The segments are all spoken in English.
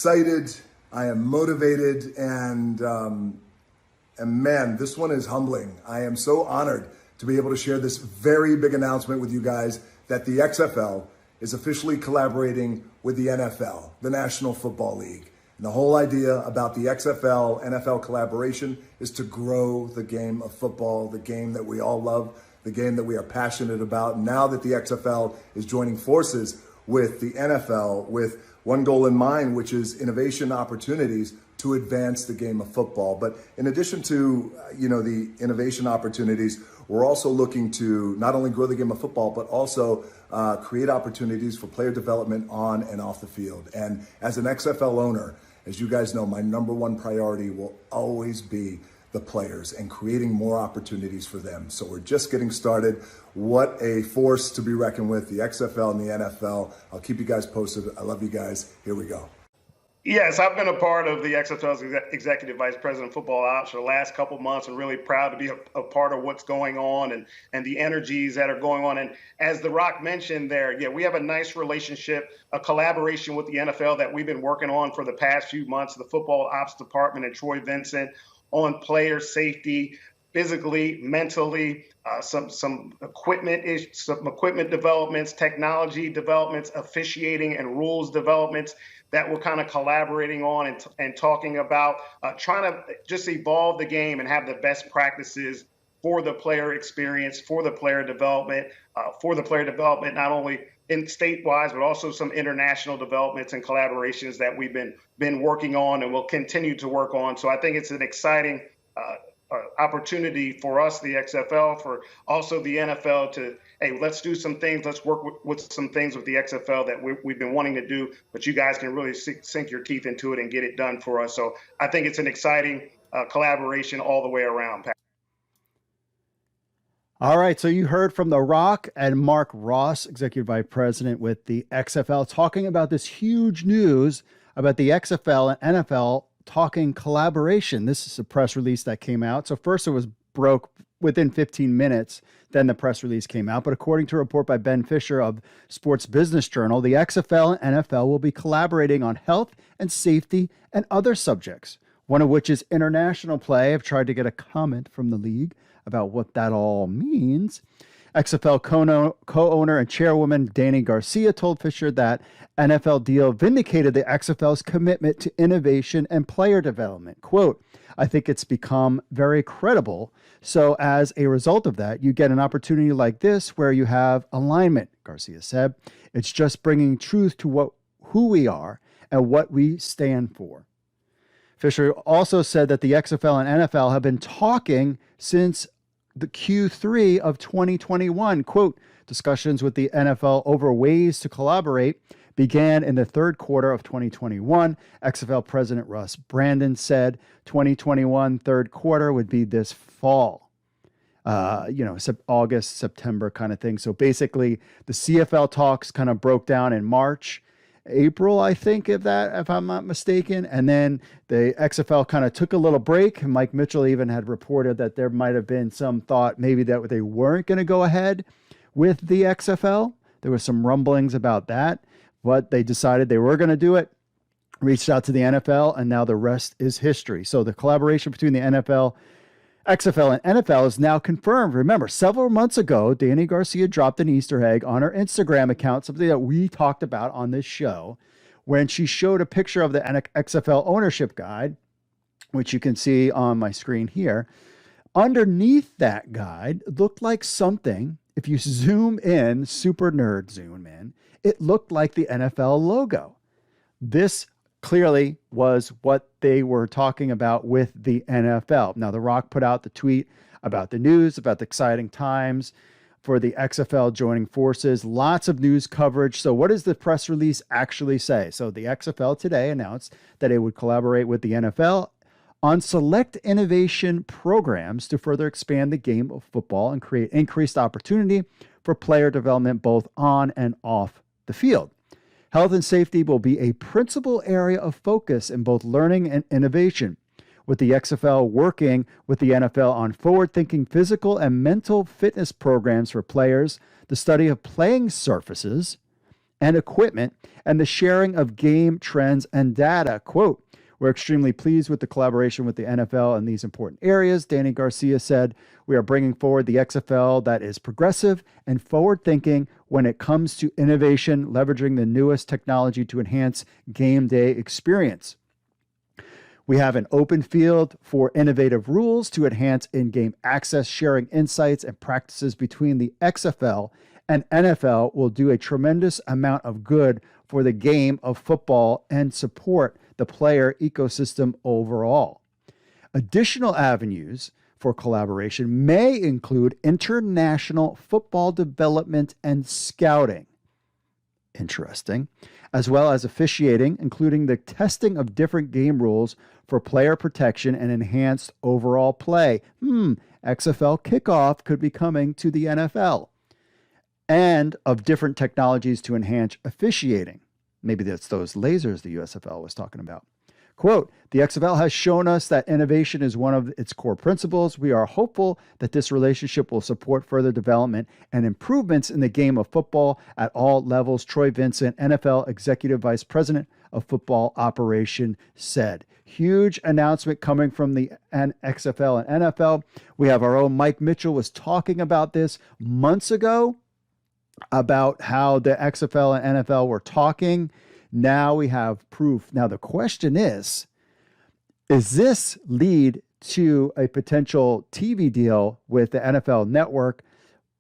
excited, I am motivated, and man, this one is humbling. I am so honored to be able to share this very big announcement with you guys that the XFL is officially collaborating with the NFL, the National Football League. And the whole idea about the XFL NFL collaboration is to grow the game of football, the game that we all love, the game that we are passionate about. Now that the XFL is joining forces with the NFL with one goal in mind, which is innovation opportunities to advance the game of football. But in addition to, the innovation opportunities, we're also looking to not only grow the game of football, but also create opportunities for player development on and off the field. And as an XFL owner, as you guys know, my number one priority will always be the players and creating more opportunities for them. So we're just getting started. What a force to be reckoned with, the XFL and the NFL. I'll keep you guys posted. I love you guys. Here we go. Yes, I've been a part of the XFL's Executive Vice President of Football Ops for the last couple of months and really proud to be a part of what's going on and the energies that are going on. And as The Rock mentioned there, we have a nice relationship, a collaboration with the NFL that we've been working on for the past few months, the Football Ops Department and Troy Vincent on player safety, physically, mentally, some equipment developments, technology developments, officiating and rules developments that we're kind of collaborating on and talking about, trying to just evolve the game and have the best practices for the player experience, for the player development, not only in statewide, but also some international developments and collaborations that we've been working on and will continue to work on. So I think it's an exciting opportunity for us, the XFL, for also the NFL to, hey, let's do some things. Let's work with some things with the XFL that we've been wanting to do, but you guys can really sink your teeth into it and get it done for us. So I think it's an exciting collaboration all the way around, Pat. All right, so you heard from The Rock and Mark Ross, Executive Vice President with the XFL, talking about this huge news about the XFL and NFL talking collaboration. This is a press release that came out. So first it was broke within 15 minutes, then the press release came out. But according to a report by Ben Fischer of Sports Business Journal, the XFL and NFL will be collaborating on health and safety and other subjects, one of which is international play. I've tried to get a comment from the league about what that all means. XFL co-owner and chairwoman Dany Garcia told Fischer that NFL deal vindicated the XFL's commitment to innovation and player development. Quote, I think it's become very credible. So as a result of that, you get an opportunity like this where you have alignment, Garcia said. It's just bringing truth to who we are and what we stand for. Fischer also said that the XFL and NFL have been talking since the Q3 of 2021. Quote, discussions with the NFL over ways to collaborate began in the third quarter of 2021. XFL President Russ Brandon said 2021 third quarter would be this fall, August, September kind of thing. So basically the CFL talks kind of broke down in March, April, I think, if I'm not mistaken. And then the XFL kind of took a little break. Mike Mitchell even had reported that there might have been some thought maybe that they weren't going to go ahead with the XFL. There was some rumblings about that, but they decided they were going to do it, reached out to the NFL, and now the rest is history. So the collaboration between the XFL and NFL is now confirmed. Remember, several months ago, Dany Garcia dropped an Easter egg on her Instagram account, something that we talked about on this show, when she showed a picture of the XFL ownership guide, which you can see on my screen here. Underneath that guide looked like something, if you zoom in, super nerd zoom in, it looked like the NFL logo. This clearly was what they were talking about with the NFL. Now, The Rock put out the tweet about the news, about the exciting times for the XFL joining forces, lots of news coverage. So what does the press release actually say? So the XFL today announced that it would collaborate with the NFL on select innovation programs to further expand the game of football and create increased opportunity for player development both on and off the field. Health and safety will be a principal area of focus in both learning and innovation, with the XFL working with the NFL on forward-thinking physical and mental fitness programs for players, the study of playing surfaces, and equipment, and the sharing of game trends and data. Quote, we're extremely pleased with the collaboration with the NFL in these important areas. Dany Garcia said, we are bringing forward the XFL that is progressive and forward-thinking when it comes to innovation, leveraging the newest technology to enhance game day experience. We have an open field for innovative rules to enhance in-game access, sharing insights and practices between the XFL and NFL will do a tremendous amount of good for the game of football and support the player ecosystem overall. Additional avenues for collaboration may include international football development and scouting. Interesting. As well as officiating, including the testing of different game rules for player protection and enhanced overall play. XFL kickoff could be coming to the NFL. And of different technologies to enhance officiating. Maybe that's those lasers the USFL was talking about. Quote, the XFL has shown us that innovation is one of its core principles. We are hopeful that this relationship will support further development and improvements in the game of football at all levels, Troy Vincent, NFL Executive Vice President of Football Operation, said. Huge announcement coming from the XFL and NFL. We have our own Mike Mitchell was talking about this months ago, about how the XFL and NFL were talking. Now we have proof. Now the question is this lead to a potential TV deal with the NFL Network?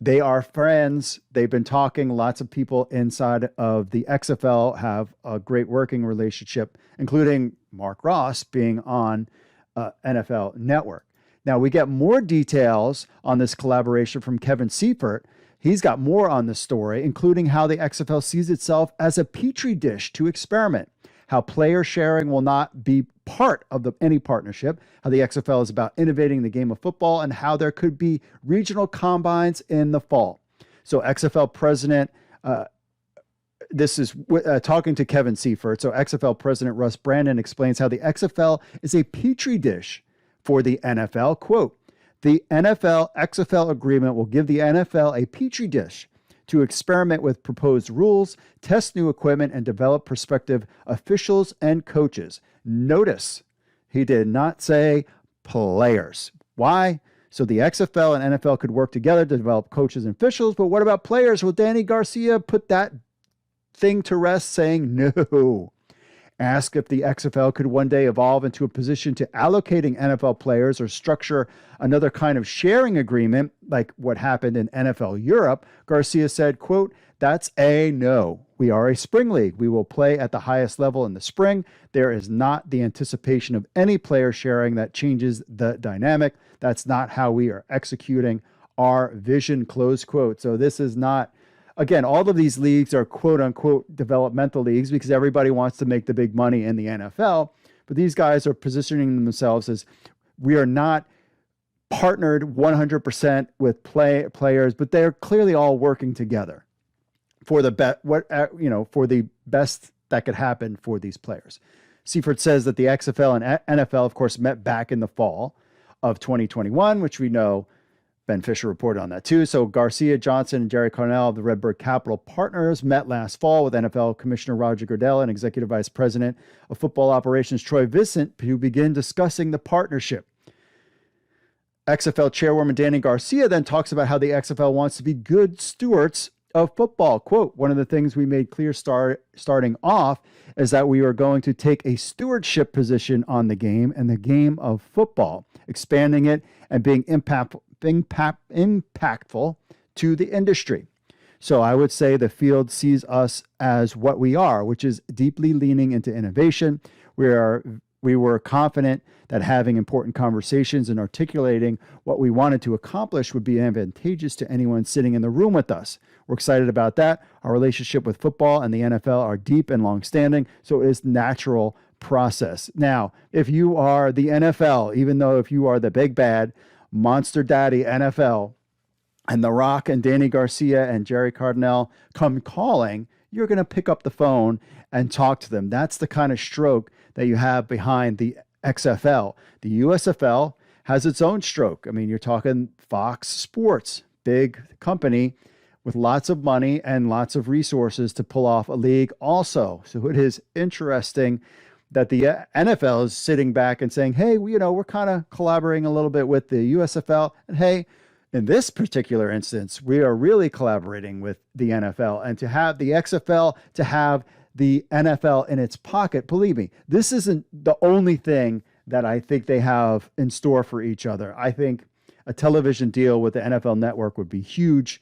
They are friends. They've been talking. Lots of people inside of the XFL have a great working relationship, including Mark Ross being on NFL Network. Now we get more details on this collaboration from Kevin Seifert. He's got more on the story, including how the XFL sees itself as a petri dish to experiment, how player sharing will not be part of any partnership, how the XFL is about innovating the game of football, and how there could be regional combines in the fall. So XFL president, this is talking to Kevin Seifert. So XFL president Russ Brandon explains how the XFL is a petri dish for the NFL. Quote, the NFL-XFL agreement will give the NFL a petri dish to experiment with proposed rules, test new equipment, and develop prospective officials and coaches. Notice, he did not say players. Why? So the XFL and NFL could work together to develop coaches and officials, but what about players? Well, Dany Garcia put that thing to rest, saying no. Ask if the XFL could one day evolve into a position to allocating NFL players or structure another kind of sharing agreement like what happened in NFL Europe. Garcia said, quote, that's a no. We are a spring league. We will play at the highest level in the spring. There is not the anticipation of any player sharing that changes the dynamic. That's not how we are executing our vision, close quote. So this is not, again, all of these leagues are quote unquote developmental leagues because everybody wants to make the big money in the NFL. But these guys are positioning themselves as we are not partnered 100% with players, but they're clearly all working together for the for the best that could happen for these players. Seifert says that the XFL and NFL, of course, met back in the fall of 2021, which we know Ben Fischer reported on that too. So Garcia, Johnson, and Jerry Cornell of the Redbird Capital Partners met last fall with NFL Commissioner Roger Goodell and Executive Vice President of Football Operations Troy Vincent to begin discussing the partnership. XFL Chairwoman Dany Garcia then talks about how the XFL wants to be good stewards of football. Quote, one of the things we made clear starting off is that we are going to take a stewardship position on the game and the game of football, expanding it and being impactful to the industry. So I would say the field sees us as what we are, which is deeply leaning into innovation. We were confident that having important conversations and articulating what we wanted to accomplish would be advantageous to anyone sitting in the room with us. We're excited about that. Our relationship with football and the NFL are deep and long-standing, so it is natural process. Now, if you are the NFL, even though if you are the big bad monster daddy NFL, and The Rock and Dany Garcia and Jerry Cardinal come calling, you're going to pick up the phone and talk to them. That's the kind of stroke that you have behind the XFL. The USFL has its own stroke. I mean, you're talking Fox Sports, big company with lots of money and lots of resources to pull off a league also. So it is interesting that the NFL is sitting back and saying, hey, we're kind of collaborating a little bit with the USFL. And hey, in this particular instance, we are really collaborating with the NFL. And to have the XFL, to have the NFL in its pocket, believe me, this isn't the only thing that I think they have in store for each other. I think a television deal with the NFL Network would be huge,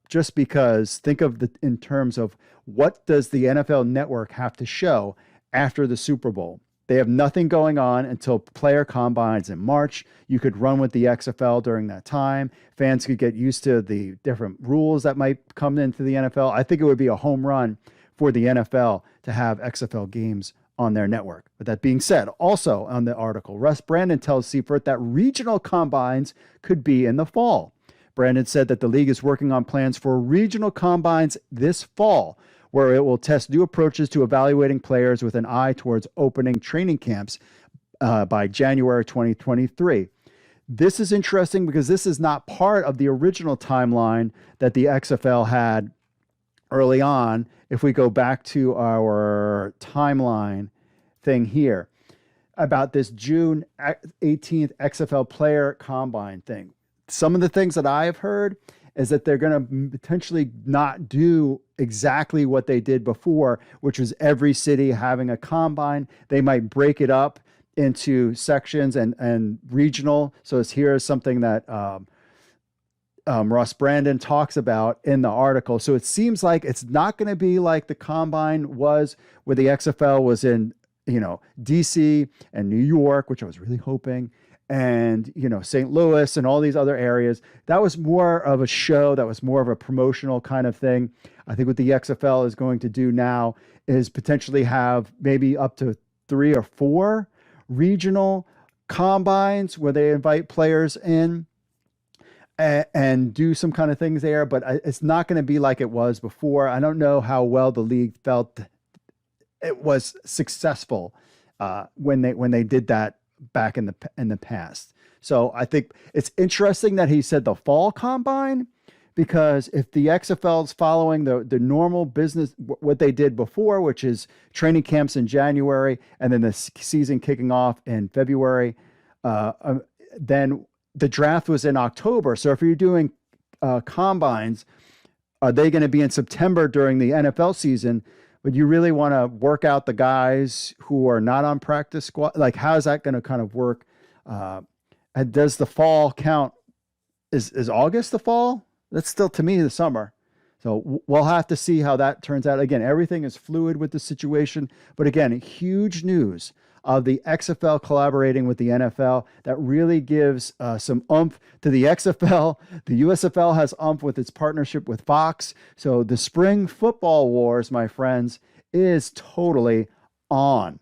just because think of in terms of what does the NFL Network have to show after the Super Bowl. They have nothing going on until player combines in March. You could run with the XFL during that time. Fans could get used to the different rules that might come into the NFL. I think it would be a home run for the NFL to have XFL games on their network. But that being said, also on the article, Russ Brandon tells Seifert that regional combines could be in the fall. Brandon said that the league is working on plans for regional combines this fall, where it will test new approaches to evaluating players with an eye towards opening training camps by January 2023. This is interesting because this is not part of the original timeline that the XFL had early on. If we go back to our timeline thing here about this June 18th XFL player combine thing, some of the things that I have heard is that they're going to potentially not do exactly what they did before, which was every city having a combine. They might break it up into sections and regional. So here's something that Russ Brandon talks about in the article. So it seems like it's not going to be like the combine was, where the XFL was in, DC and New York, which I was really hoping, and St. Louis and all these other areas. That was more of a show, that was more of a promotional kind of thing. I think what the XFL is going to do now is potentially have maybe up to 3 or 4 regional combines where they invite players in and do some kind of things there, but it's not going to be like it was before. I don't know how well the league felt it was successful when they did that back in the past. So I think it's interesting that he said the fall combine, because if the XFL is following the normal business, what they did before, which is training camps in January and then the season kicking off in February, then the draft was in October. So if you're doing combines, are they going to be in September during the NFL season? But you really want to work out the guys who are not on practice squad. Like, how is that going to kind of work? Does the fall count? Is August the fall? That's still, to me, the summer. So we'll have to see how that turns out. Again, everything is fluid with the situation. But again, huge news of the XFL collaborating with the NFL. That really gives some oomph to the XFL. The USFL has oomph with its partnership with Fox. So the spring football wars, my friends, is totally on.